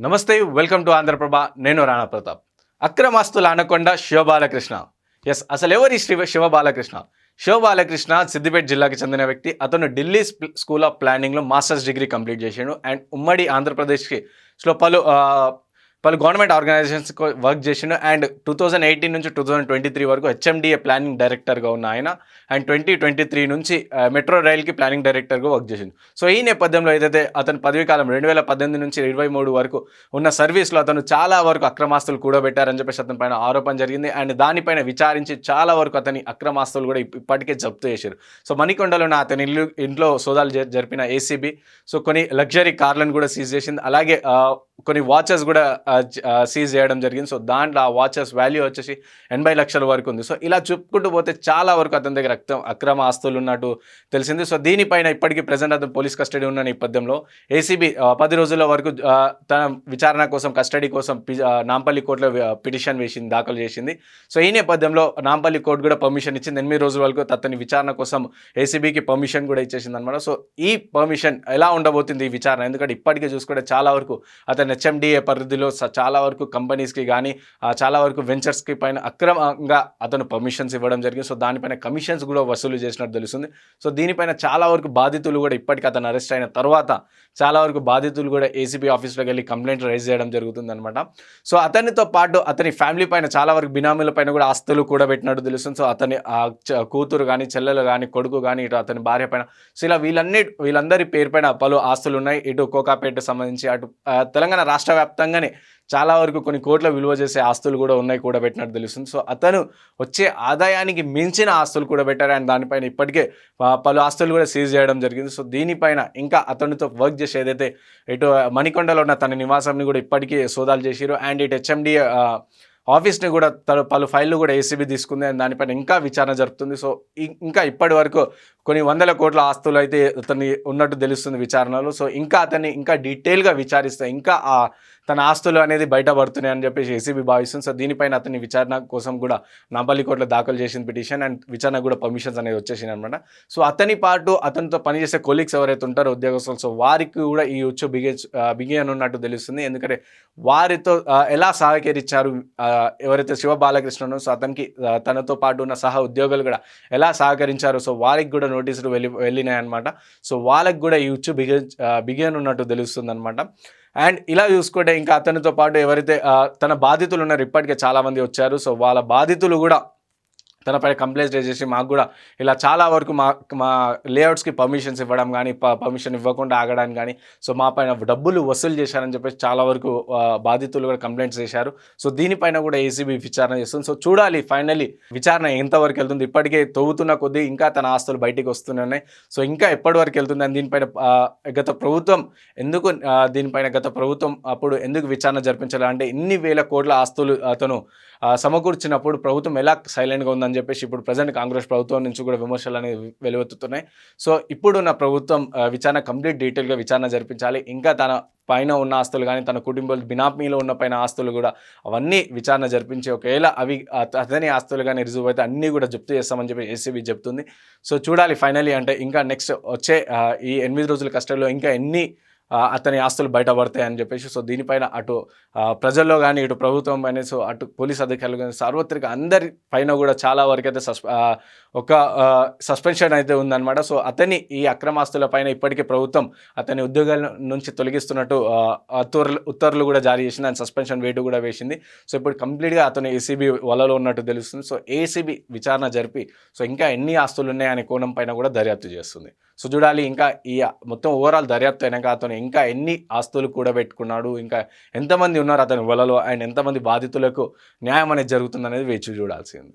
నమస్తే welcome to Andhraprabha నేను Rana Pratap అక్రమాస్తుల anaconda Shiva Balakrishna అసలు ఎవరి శివబాలకృష్ణ శివబాలకృష్ణ సిద్దిపేట జిల్లాకి చెందిన వ్యక్తి. అతను ఢిల్లీ స్కూల్ ఆఫ్ ప్లానింగ్లో మాస్టర్స్ డిగ్రీ కంప్లీట్ చేశాడు అండ్ ఉమ్మడి ఆంధ్రప్రదేశ్కి పలు గవర్నమెంట్ ఆర్గనైజేషన్స్ వర్క్ చేసిండు అండ్ 2018 నుంచి 2023 వరకు హెచ్ఎండిఏ ప్లానింగ్ డైరెక్టర్గా ఉన్న ఆయన అండ్ 2023 నుంచి మెట్రో రైల్కి ప్లానింగ్ డైరెక్టర్గా వర్క్ చేసిండు. సో ఈ నేపథ్యంలో ఏదైతే అతను పదవీకాలం 2018 నుంచి 23 వరకు ఉన్న సర్వీస్లో అతను చాలా వరకు అక్రమాస్తులు కూడబెట్టారని చెప్పేసి అతని పైన ఆరోపణ జరిగింది అండ్ దానిపైన విచారించి చాలా వరకు అతని అక్రమాస్తులు కూడా ఇప్పటికే జప్తు చేశారు. సో మణికొండలో అతని ఇంట్లో సోదాలు జరిపిన ఏసీబీ సో కొన్ని లగ్జరీ కార్లను కూడా సీజ్ చేసింది. అలాగే కొన్ని వాచెస్ కూడా సీజ్ చేయడం జరిగింది. సో దాంట్లో ఆ వాచెస్ వాల్యూ వచ్చేసి 80 లక్షల వరకు ఉంది. సో ఇలా చెప్పుకుంటూ పోతే చాలా వరకు అతని దగ్గర అక్రమ ఆస్తులు ఉన్నట్టు తెలిసింది. సో దీనిపైన ఇప్పటికీ ప్రజెంట్ అతను పోలీస్ కస్టడీ ఉన్న నేపథ్యంలో ఏసీబీ 10 రోజుల వరకు తన విచారణ కోసం కస్టడీ కోసం నాంపల్లి కోర్టులో పిటిషన్ దాఖలు చేసింది. సో ఈ నేపథ్యంలో నాంపల్లి కోర్టు కూడా పర్మిషన్ ఇచ్చింది. 8 రోజుల వరకు అతని విచారణ కోసం ఏసీబీకి పర్మిషన్ కూడా ఇచ్చేసింది అనమాట. సో ఈ పర్మిషన్ ఎలా ఉండబోతుంది ఈ విచారణ, ఎందుకంటే ఇప్పటికే చూసుకుంటే చాలా వరకు అతను హెచ్ఎండిఏ పరిధిలో చాలా వరకు కంపెనీస్కి కానీ చాలా వరకు వెంచర్స్కి పైన అక్రమంగా అతను పర్మిషన్స్ ఇవ్వడం జరిగింది. సో దానిపైన కమిషన్స్ కూడా వసూలు చేసినట్టు తెలుస్తుంది. సో దీనిపైన చాలా వరకు బాధితులు కూడా ఇప్పటికీ అతను అరెస్ట్ అయిన తర్వాత చాలా వరకు బాధితులు కూడా ఏసీబీ ఆఫీస్లోకి వెళ్ళి కంప్లైంట్ రైజ్ చేయడం జరుగుతుంది అనమాట. సో అతనితో పాటు అతని ఫ్యామిలీ పైన చాలా వరకు బినామీల పైన కూడా ఆస్తులు కూడా పెట్టినట్టు తెలుస్తుంది. సో అతని కూతురు కానీ చెల్లెలు కానీ కొడుకు కానీ ఇటు అతని భార్య పైన సో ఇలా వీళ్ళందరి పేరు పైన పలు ఆస్తులు ఉన్నాయి. ఇటు కోకాపేట సంబంధించి అటు తెలంగాణ రాష్ట్ర వ్యాప్తంగానే చాలా వరకు కొన్ని కోట్ల విలువ చేసే ఆస్తులు కూడా ఉన్నాయి కూడా పెట్టినట్టు తెలుస్తుంది. సో అతను వచ్చే ఆదాయానికి మించిన ఆస్తులు కూడా పెట్టారు అండ్ దానిపైన ఇప్పటికే పలు ఆస్తులు కూడా సీజ్ చేయడం జరిగింది. సో దీనిపైన ఇంకా అతనితో వర్క్ చేసి ఏదైతే ఇటు మణికొండలో ఉన్న తన నివాసాన్ని కూడా ఇప్పటికీ సోదాలు చేసిరు అండ్ ఇటు హెచ్ఎండి ఆఫీస్ని కూడా పలు ఫైళ్ళు కూడా ఏసీబీ తీసుకుంది అండ్ దానిపైన ఇంకా విచారణ జరుపుతుంది. సో ఇంకా ఇప్పటి వరకు కొన్ని 100 కోట్ల ఆస్తులు అయితే అతన్ని ఉన్నట్టు తెలుస్తుంది విచారణలో. సో అతన్ని ఇంకా డీటెయిల్గా విచారిస్తే ఇంకా తన ఆస్తులు అనేది బయటపడుతున్నాయి అని చెప్పేసి ఏసీబీ భావిస్తుంది. సో దీనిపైన అతని విచారణ కోసం కూడా నాంపల్లి కోర్టులో దాఖలు చేసిన పిటిషన్ అండ్ విచారణ కూడా పర్మిషన్స్ అనేది వచ్చేసింది అనమాట. సో అతని పాటు అతనితో పనిచేసే కొలీగ్స్ ఎవరైతే ఉంటారో ఉద్యోగస్తులు సో వారికి కూడా ఈ ఉచ్చు బిగియనున్నట్టు తెలుస్తుంది. ఎందుకంటే వారితో ఎలా సహకరించారు ఎవరైతే శివ బాలకృష్ణనో సో అతనికి తనతో పాటు ఉన్న సహ ఉద్యోగులు కూడా ఎలా సహకరించారు సో వారికి కూడా నోటీసులు వెళ్ళినాయి అనమాట. సో వాళ్ళకి కూడా ఈ ఉచ్చు బిగియనున్నట్టు తెలుస్తుంది అనమాట. అండ్ ఇలా చూసుకుంటే ఇంకా అతనితో పాటు ఎవరైతే తన బాధితులు ఉన్నారు ఇప్పటికే చాలామంది వచ్చారు. సో వాళ్ళ బాధితులు కూడా తనపై కంప్లైంట్ రేజ్ చేసి మాకు కూడా ఇలా చాలా వరకు మా లేఅవుట్స్కి పర్మిషన్స్ ఇవ్వడం కానీ పర్మిషన్ ఇవ్వకుండా ఆగడానికి కానీ సో మా పైన డబ్బులు వసూలు చేశారని చెప్పేసి చాలా వరకు బాధితులు కూడా కంప్లైంట్స్ చేశారు. సో దీనిపైన కూడా ఏసీబీ విచారణ చేస్తుంది. సో చూడాలి ఫైనల్లీ విచారణ ఎంతవరకు వెళ్తుంది. ఇప్పటికే తవ్వుతున్న కొద్దీ ఇంకా తన ఆస్తులు బయటికి వస్తున్నాయి. సో ఇంకా ఎప్పటి వరకు వెళ్తుంది అని దీనిపైన గత ప్రభుత్వం అప్పుడు ఎందుకు విచారణ జరిపించాలి అంటే ఇన్ని వేల కోట్ల ఆస్తులు అతను సమకూర్చినప్పుడు ప్రభుత్వం ఎలా సైలెంట్గా ఉందని చెప్పేసి ఇప్పుడు ప్రజెంట్ కాంగ్రెస్ ప్రభుత్వం నుంచి కూడా విమర్శలు అనేవి వెలువెత్తుతున్నాయి. సో ఇప్పుడున్న ప్రభుత్వం విచారణ కంప్లీట్ డీటెయిల్గా విచారణ జరిపించాలి. ఇంకా తన పైన ఉన్న ఆస్తులు కానీ తన కుటుంబాలు బినామీలో ఉన్న పైన ఆస్తులు కూడా అవన్నీ విచారణ జరిపించి ఒకవేళ అవి అతని ఆస్తులు కానీ రుజువు అయితే అన్నీ కూడా జప్తు చేస్తామని చెప్పి ఏసీబీ చెప్తుంది. సో చూడాలి ఫైనలీ అంటే ఇంకా నెక్స్ట్ వచ్చే ఈ 8 రోజుల కస్టడీలో ఇంకా ఎన్ని అతని ఆస్తులు బయటపడతాయి అని చెప్పేసి సో దీనిపైన అటు ప్రజల్లో కానీ ఇటు ప్రభుత్వం పైన సో అటు పోలీస్ అధికారులు కానీ సార్వత్రిక అందరి పైన కూడా చాలా వరకు అయితే సస్పెన్షన్ అయితే ఉందన్నమాట. సో అతని ఈ అక్రమాస్తుల పైన ఇప్పటికే ప్రభుత్వం అతని ఉద్యోగాల నుంచి తొలగిస్తున్నట్టు ఉత్తర్వులు కూడా జారీ చేసింది అండ్ సస్పెన్షన్ వేటు కూడా వేసింది. సో ఇప్పుడు కంప్లీట్గా అతను ఏసీబీ వలలో ఉన్నట్టు తెలుస్తుంది. సో ఏసీబీ విచారణ జరిపి సో ఇంకా ఎన్ని ఆస్తులు ఉన్నాయనే కోణం పైన కూడా దర్యాప్తు చేస్తుంది. సో చూడాలి ఇంకా ఈ మొత్తం ఓవరాల్ దర్యాప్తు అయినాక అతను ఇంకా ఎన్ని ఆస్తులు కూడబెట్టుకున్నాడు, ఇంకా ఎంతమంది ఉన్నారు అతని వలలో అండ్ ఎంతమంది బాధితులకు న్యాయం అనేది జరుగుతుంది అనేది వేచి చూడాల్సింది.